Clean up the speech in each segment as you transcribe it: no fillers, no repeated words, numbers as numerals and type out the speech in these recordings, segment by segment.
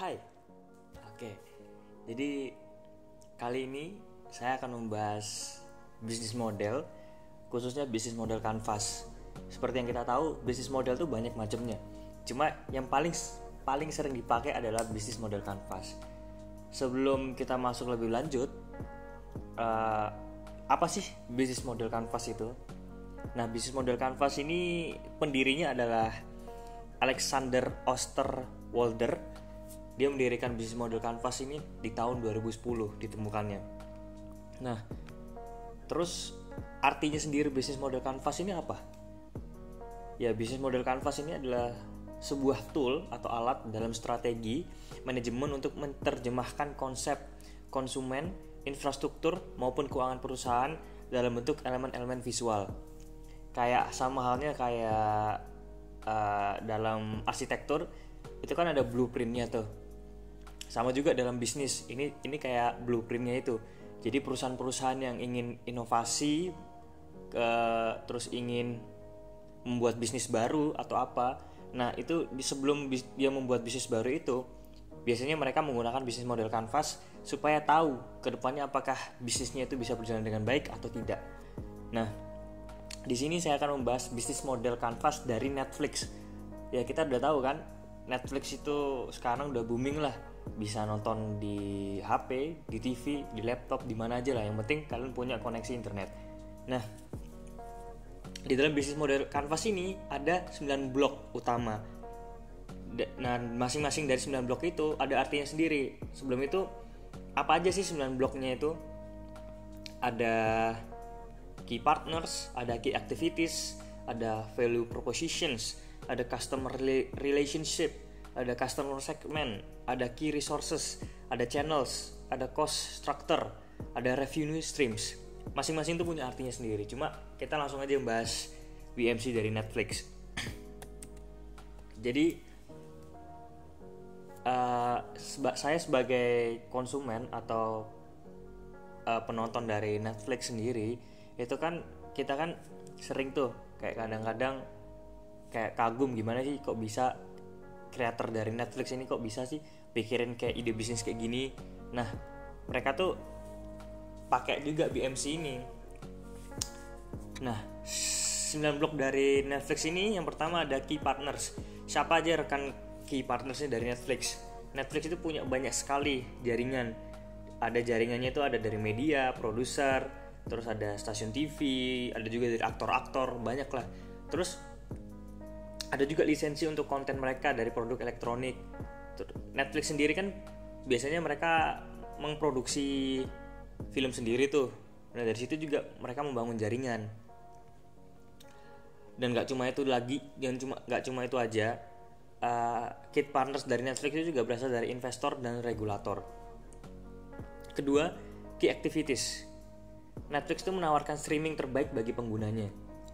Hai, oke. Jadi kali ini saya akan membahas bisnis model, khususnya bisnis model kanvas. Seperti yang kita tahu, bisnis model tuh banyak macamnya. Cuma yang paling sering dipakai adalah bisnis model kanvas. Sebelum kita masuk lebih lanjut, apa sih bisnis model kanvas itu? Nah, bisnis model kanvas ini pendirinya adalah Alexander Osterwalder. Dia mendirikan bisnis model kanvas ini di tahun 2010 ditemukannya. Nah, terus artinya sendiri bisnis model kanvas ini apa? Ya, bisnis model kanvas ini adalah sebuah tool atau alat dalam strategi manajemen untuk menerjemahkan konsep konsumen, infrastruktur maupun keuangan perusahaan dalam bentuk elemen-elemen visual. Kayak sama halnya kayak dalam arsitektur itu kan ada blueprintnya tuh. Sama juga dalam bisnis ini kayak blueprintnya itu. Jadi perusahaan-perusahaan yang ingin inovasi, terus ingin membuat bisnis baru atau apa. Nah itu sebelum dia membuat bisnis baru itu, biasanya mereka menggunakan bisnis model kanvas supaya tahu kedepannya apakah bisnisnya itu bisa berjalan dengan baik atau tidak. Nah, di sini saya akan membahas bisnis model kanvas dari Netflix. Ya kita udah tahu kan, Netflix itu sekarang udah booming lah. Bisa nonton di HP, di TV, di laptop, di mana aja lah. Yang penting kalian punya koneksi internet. Nah, di dalam bisnis model kanvas ini ada 9 blok utama. Nah, masing-masing dari 9 blok itu ada artinya sendiri. Sebelum itu, apa aja sih 9 bloknya itu? Ada key partners, ada key activities, ada value propositions, ada customer relationship, ada customer segment, ada key resources, ada channels, ada cost structure, ada revenue streams. Masing-masing itu punya artinya sendiri. Cuma kita langsung aja membahas BMC dari Netflix. Jadi saya sebagai konsumen atau penonton dari Netflix sendiri, itu kan kita kan sering tuh kayak kadang-kadang kayak kagum gimana sih kok bisa kreator dari Netflix ini kok bisa sih pikirin kayak ide bisnis kayak gini. Nah, mereka tuh pakai juga BMC ini. Nah, 9 blok dari Netflix ini yang pertama ada key partners. Siapa aja rekan key partnersnya dari Netflix? Netflix itu punya banyak sekali jaringan. Ada jaringannya itu ada dari media, produser, terus ada stasiun TV, ada juga dari aktor-aktor, banyak lah. Terus ada juga lisensi untuk konten mereka dari produk elektronik. Netflix sendiri kan biasanya mereka memproduksi film sendiri tuh. Nah dari situ juga mereka membangun jaringan. Dan nggak cuma itu itu aja. Key partners dari Netflix itu juga berasal dari investor dan regulator. Kedua, key activities. Netflix itu menawarkan streaming terbaik bagi penggunanya,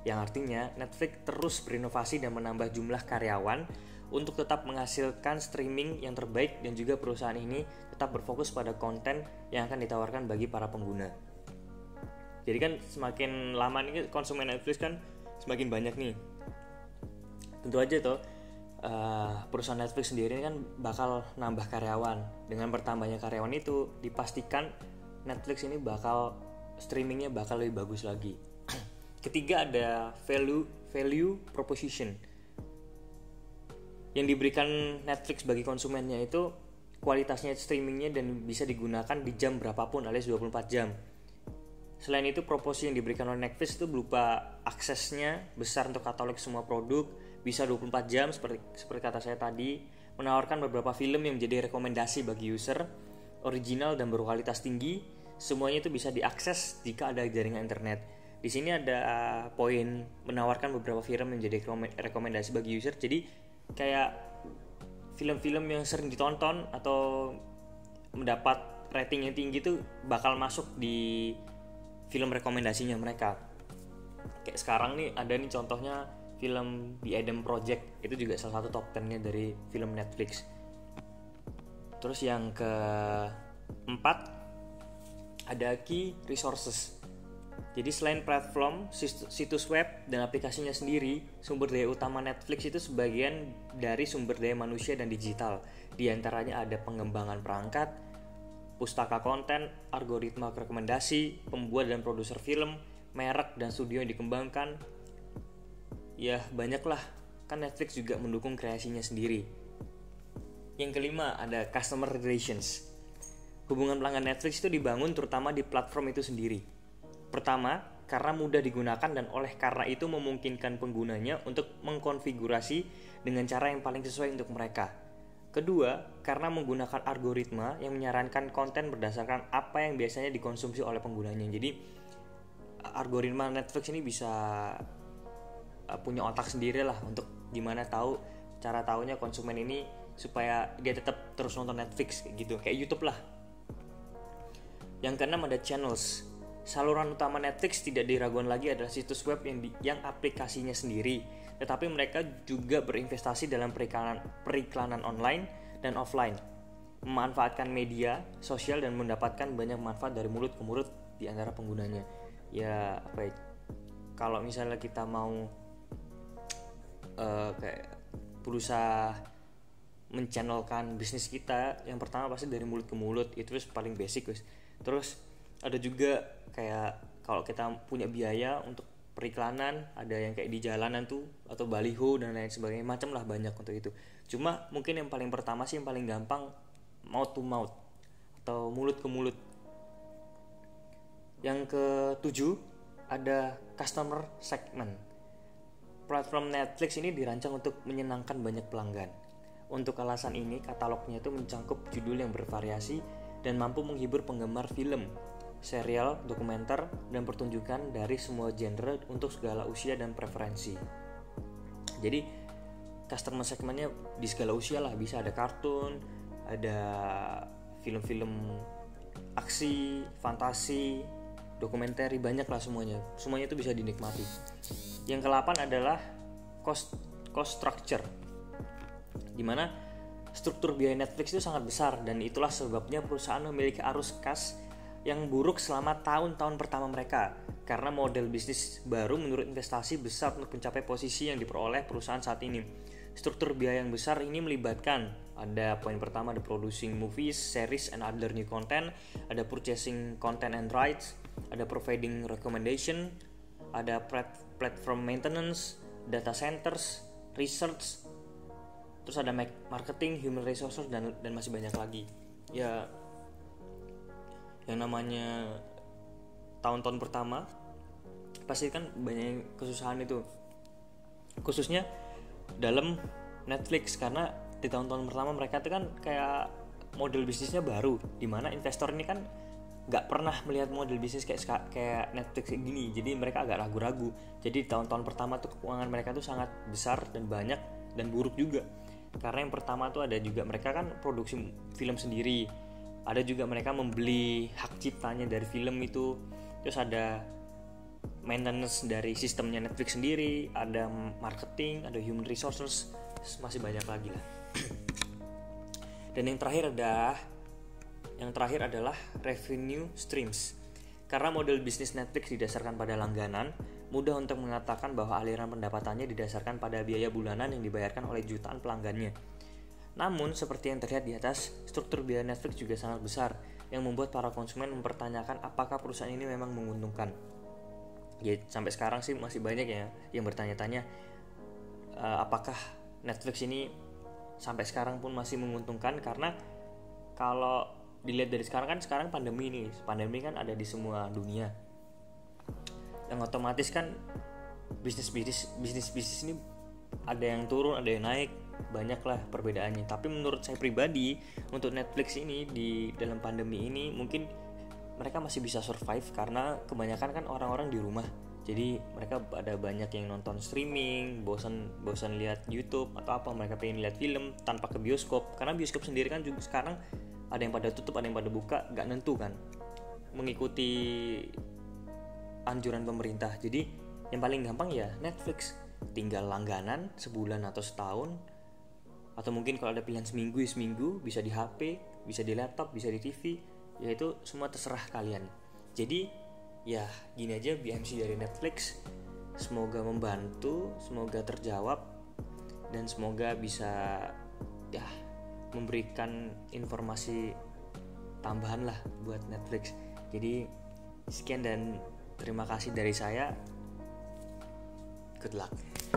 yang artinya Netflix terus berinovasi dan menambah jumlah karyawan untuk tetap menghasilkan streaming yang terbaik, dan juga perusahaan ini tetap berfokus pada konten yang akan ditawarkan bagi para pengguna. Jadi kan semakin lama nih konsumen Netflix kan semakin banyak nih. Tentu aja tuh perusahaan Netflix sendiri kan bakal nambah karyawan. Dengan bertambahnya karyawan itu dipastikan Netflix ini streamingnya bakal lebih bagus lagi. Ketiga ada value proposition. Yang diberikan Netflix bagi konsumennya itu kualitasnya streamingnya dan bisa digunakan di jam berapapun alias 24 jam. Selain itu proposisi yang diberikan oleh Netflix itu berupa aksesnya besar untuk katalog semua produk, bisa 24 jam seperti kata saya tadi, menawarkan beberapa film yang menjadi rekomendasi bagi user, original dan berkualitas tinggi. Semuanya itu bisa diakses jika ada jaringan internet. Di sini ada poin menawarkan beberapa film yang jadi rekomendasi bagi user. Jadi kayak film-film yang sering ditonton atau mendapat rating yang tinggi tuh bakal masuk di film rekomendasinya mereka. Kayak sekarang nih ada nih contohnya film The Adam Project, itu juga salah satu top 10-nya dari film Netflix. Terus yang keempat ada key resources. Jadi selain platform, situs web dan aplikasinya sendiri, sumber daya utama Netflix itu sebagian dari sumber daya manusia dan digital. Di antaranya ada pengembangan perangkat, pustaka konten, algoritma rekomendasi, pembuat dan produser film, merek dan studio yang dikembangkan. Ya banyak lah, kan Netflix juga mendukung kreasinya sendiri. Yang kelima ada customer relations. Hubungan pelanggan Netflix itu dibangun terutama di platform itu sendiri. Pertama, karena mudah digunakan dan oleh karena itu memungkinkan penggunanya untuk mengkonfigurasi dengan cara yang paling sesuai untuk mereka. Kedua, karena menggunakan algoritma yang menyarankan konten berdasarkan apa yang biasanya dikonsumsi oleh penggunanya. Jadi, algoritma Netflix ini bisa punya otak sendiri lah untuk gimana cara taunya konsumen ini supaya dia tetap terus nonton Netflix gitu, kayak YouTube lah. Yang keenam ada channels. Saluran utama Netflix tidak diragukan lagi adalah situs web yang aplikasinya sendiri, tetapi mereka juga berinvestasi dalam periklanan online dan offline, memanfaatkan media sosial dan mendapatkan banyak manfaat dari mulut ke mulut di antara penggunanya. Ya apa ya? Kalau misalnya kita mau kayak berusaha menchannelkan bisnis kita, yang pertama pasti dari mulut ke mulut, itu paling basic guys. Terus ada juga kayak kalau kita punya biaya untuk periklanan, ada yang kayak di jalanan tuh atau baliho dan lain sebagainya, macam lah banyak untuk itu. Cuma mungkin yang paling pertama sih yang paling gampang mouth to mouth atau mulut ke mulut. Yang ketujuh ada customer segment. Platform Netflix ini dirancang untuk menyenangkan banyak pelanggan. Untuk alasan ini katalognya itu mencakup judul yang bervariasi dan mampu menghibur penggemar film, serial, dokumenter, dan pertunjukan dari semua genre untuk segala usia dan preferensi. Jadi customer segmentnya di segala usia lah, bisa ada kartun, ada film-film aksi, fantasi, dokumenter, banyak lah semuanya itu bisa dinikmati. Yang ke-8 adalah cost structure, dimana struktur biaya Netflix itu sangat besar dan itulah sebabnya perusahaan memiliki arus kas yang buruk selama tahun-tahun pertama mereka, karena model bisnis baru menurut investasi besar untuk mencapai posisi yang diperoleh perusahaan saat ini. Struktur biaya yang besar ini melibatkan ada poin pertama, ada producing movies, series and other new content, ada purchasing content and rights, ada providing recommendation, ada platform maintenance, data centers, research, terus ada marketing, human resources dan masih banyak lagi. Ya yang namanya tahun-tahun pertama pasti kan banyak kesusahan itu, khususnya dalam Netflix, karena di tahun-tahun pertama mereka itu kan kayak model bisnisnya baru, dimana investor ini kan nggak pernah melihat model bisnis kayak Netflix gini, jadi mereka agak ragu-ragu. Jadi di tahun-tahun pertama tuh keuangan mereka tuh sangat besar dan banyak dan buruk juga, karena yang pertama tuh ada juga mereka kan produksi film sendiri, ada juga mereka membeli hak ciptanya dari film itu, terus ada maintenance dari sistemnya Netflix sendiri, ada marketing, ada human resources, masih banyak lagi lah. Dan yang terakhir adalah revenue streams. Karena model bisnis Netflix didasarkan pada langganan, mudah untuk mengatakan bahwa aliran pendapatannya didasarkan pada biaya bulanan yang dibayarkan oleh jutaan pelanggannya. Namun, seperti yang terlihat di atas, struktur biaya Netflix juga sangat besar, yang membuat para konsumen mempertanyakan apakah perusahaan ini memang menguntungkan. Ya, sampai sekarang sih masih banyak ya yang bertanya-tanya apakah Netflix ini sampai sekarang pun masih menguntungkan, karena kalau dilihat dari sekarang pandemi kan ada di semua dunia, yang otomatis kan bisnis ini ada yang turun, ada yang naik, banyaklah perbedaannya. Tapi menurut saya pribadi, untuk Netflix ini di dalam pandemi ini mungkin mereka masih bisa survive, karena kebanyakan kan orang-orang di rumah, jadi mereka ada banyak yang nonton streaming, bosan lihat YouTube atau apa, mereka pengen lihat film tanpa ke bioskop, karena bioskop sendiri kan juga sekarang ada yang pada tutup, ada yang pada buka, gak nentu kan, mengikuti anjuran pemerintah. Jadi yang paling gampang ya Netflix, tinggal langganan sebulan atau setahun, atau mungkin kalau ada pilihan seminggu, bisa di HP, bisa di laptop, bisa di TV, ya itu semua terserah kalian. Jadi Ya gini aja, BMC dari Netflix, semoga membantu, semoga terjawab, dan semoga bisa ya memberikan informasi tambahan lah buat Netflix. Jadi sekian dan terima kasih dari saya. Good luck.